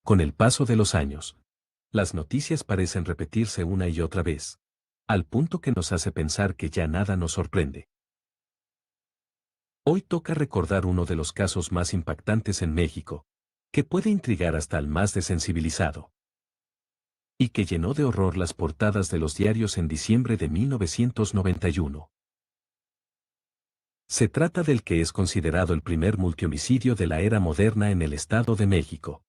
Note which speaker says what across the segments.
Speaker 1: Con el paso de los años, las noticias parecen repetirse una y otra vez, al punto que nos hace pensar que ya nada nos sorprende. Hoy toca recordar uno de los casos más impactantes en México, que puede intrigar hasta al más desensibilizado, y que llenó de horror las portadas de los diarios en diciembre de 1991. Se trata del que es considerado el primer multihomicidio de la era moderna en el Estado de México.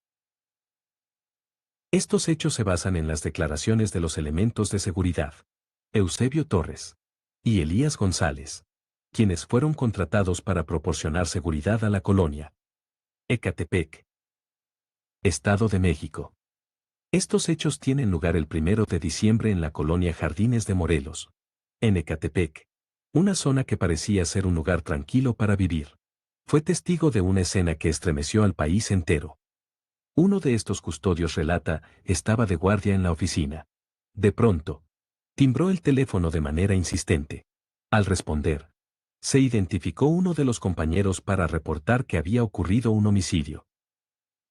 Speaker 1: Estos hechos se basan en las declaraciones de los elementos de seguridad, Eusebio Torres y Elías González, quienes fueron contratados para proporcionar seguridad a la colonia Ecatepec, Estado de México. Estos hechos tienen lugar el 1 de diciembre en la colonia Jardines de Morelos, en Ecatepec, una zona que parecía ser un lugar tranquilo para vivir. Fue testigo de una escena que estremeció al país entero. Uno de estos custodios relata, estaba de guardia en la oficina. De pronto, timbró el teléfono de manera insistente. Al responder, se identificó uno de los compañeros para reportar que había ocurrido un homicidio.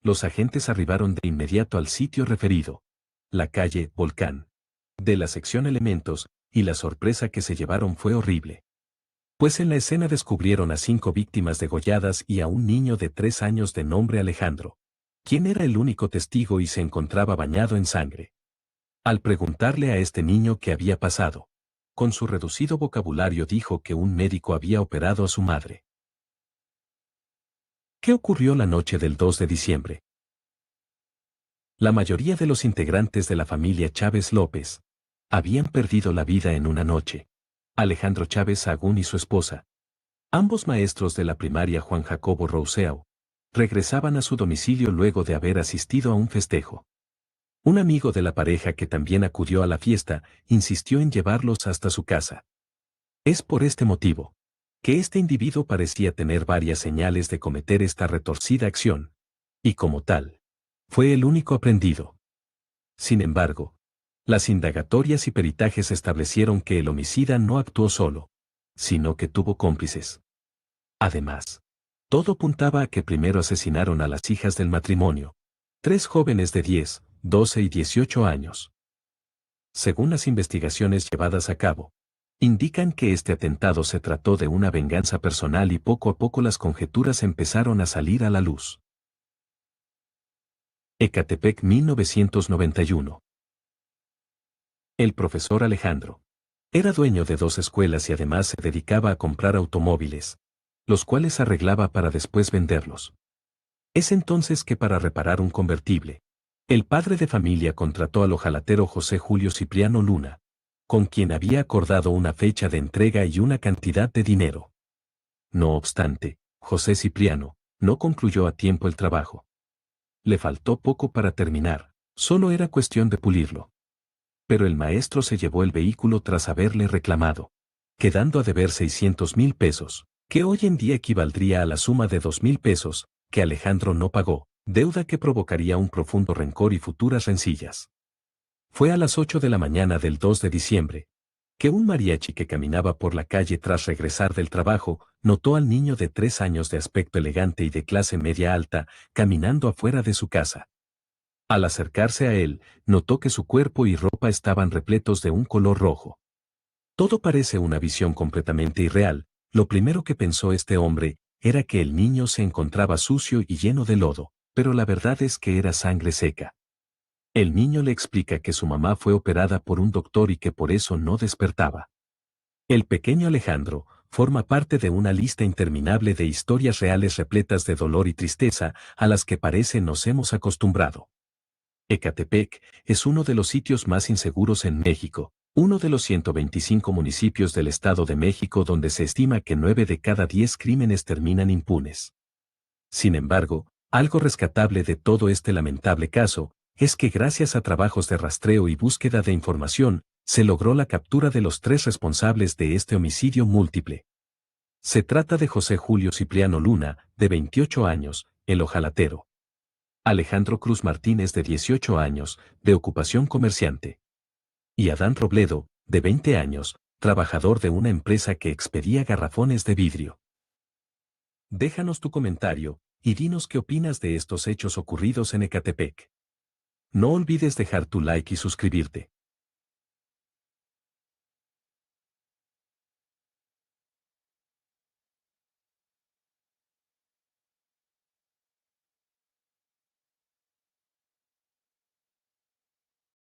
Speaker 1: Los agentes arribaron de inmediato al sitio referido, la calle Volcán, de la sección Elementos, y la sorpresa que se llevaron fue horrible. Pues en la escena descubrieron a 5 víctimas degolladas y a un niño de 3 años de nombre Alejandro, quien era el único testigo y se encontraba bañado en sangre. Al preguntarle a este niño qué había pasado, con su reducido vocabulario dijo que un médico había operado a su madre. ¿Qué ocurrió la noche del 2 de diciembre? La mayoría de los integrantes de la familia Chávez López habían perdido la vida en una noche. Alejandro Chávez Sagún y su esposa, ambos maestros de la primaria Juan Jacobo Rousseau, regresaban a su domicilio luego de haber asistido a un festejo. Un amigo de la pareja que también acudió a la fiesta insistió en llevarlos hasta su casa. Es por este motivo que este individuo parecía tener varias señales de cometer esta retorcida acción, y como tal, fue el único aprendido. Sin embargo, las indagatorias y peritajes establecieron que el homicida no actuó solo, sino que tuvo cómplices. Además, todo apuntaba a que primero asesinaron a las hijas del matrimonio, 3 jóvenes de 10, 12 y 18 años. Según las investigaciones llevadas a cabo, indican que este atentado se trató de una venganza personal y poco a poco las conjeturas empezaron a salir a la luz. Ecatepec 1991. El profesor Alejandro era dueño de 2 escuelas y además se dedicaba a comprar automóviles, los cuales arreglaba para después venderlos. Es entonces que para reparar un convertible, el padre de familia contrató al ojalatero José Julio Cipriano Luna, con quien había acordado una fecha de entrega y una cantidad de dinero. No obstante, José Cipriano no concluyó a tiempo el trabajo. Le faltó poco para terminar, solo era cuestión de pulirlo. Pero el maestro se llevó el vehículo tras haberle reclamado, quedando a deber 600,000 pesos, que hoy en día equivaldría a la suma de 2,000 pesos, que Alejandro no pagó, deuda que provocaría un profundo rencor y futuras rencillas. Fue a las 8 de la mañana del 2 de diciembre, que un mariachi que caminaba por la calle tras regresar del trabajo, notó al niño de 3 años de aspecto elegante y de clase media alta, caminando afuera de su casa. Al acercarse a él, notó que su cuerpo y ropa estaban repletos de un color rojo. Todo parece una visión completamente irreal. Lo primero que pensó este hombre era que el niño se encontraba sucio y lleno de lodo, pero la verdad es que era sangre seca. El niño le explica que su mamá fue operada por un doctor y que por eso no despertaba. El pequeño Alejandro forma parte de una lista interminable de historias reales repletas de dolor y tristeza a las que parece nos hemos acostumbrado. Ecatepec es uno de los sitios más inseguros en México, uno de los 125 municipios del Estado de México donde se estima que 9 de cada 10 crímenes terminan impunes. Sin embargo, algo rescatable de todo este lamentable caso es que gracias a trabajos de rastreo y búsqueda de información, se logró la captura de los 3 responsables de este homicidio múltiple. Se trata de José Julio Cipriano Luna, de 28 años, el ojalatero. Alejandro Cruz Martínez, de 18 años, de ocupación comerciante. Y Adán Robledo, de 20 años, trabajador de una empresa que expedía garrafones de vidrio. Déjanos tu comentario y dinos qué opinas de estos hechos ocurridos en Ecatepec. No olvides dejar tu like y suscribirte.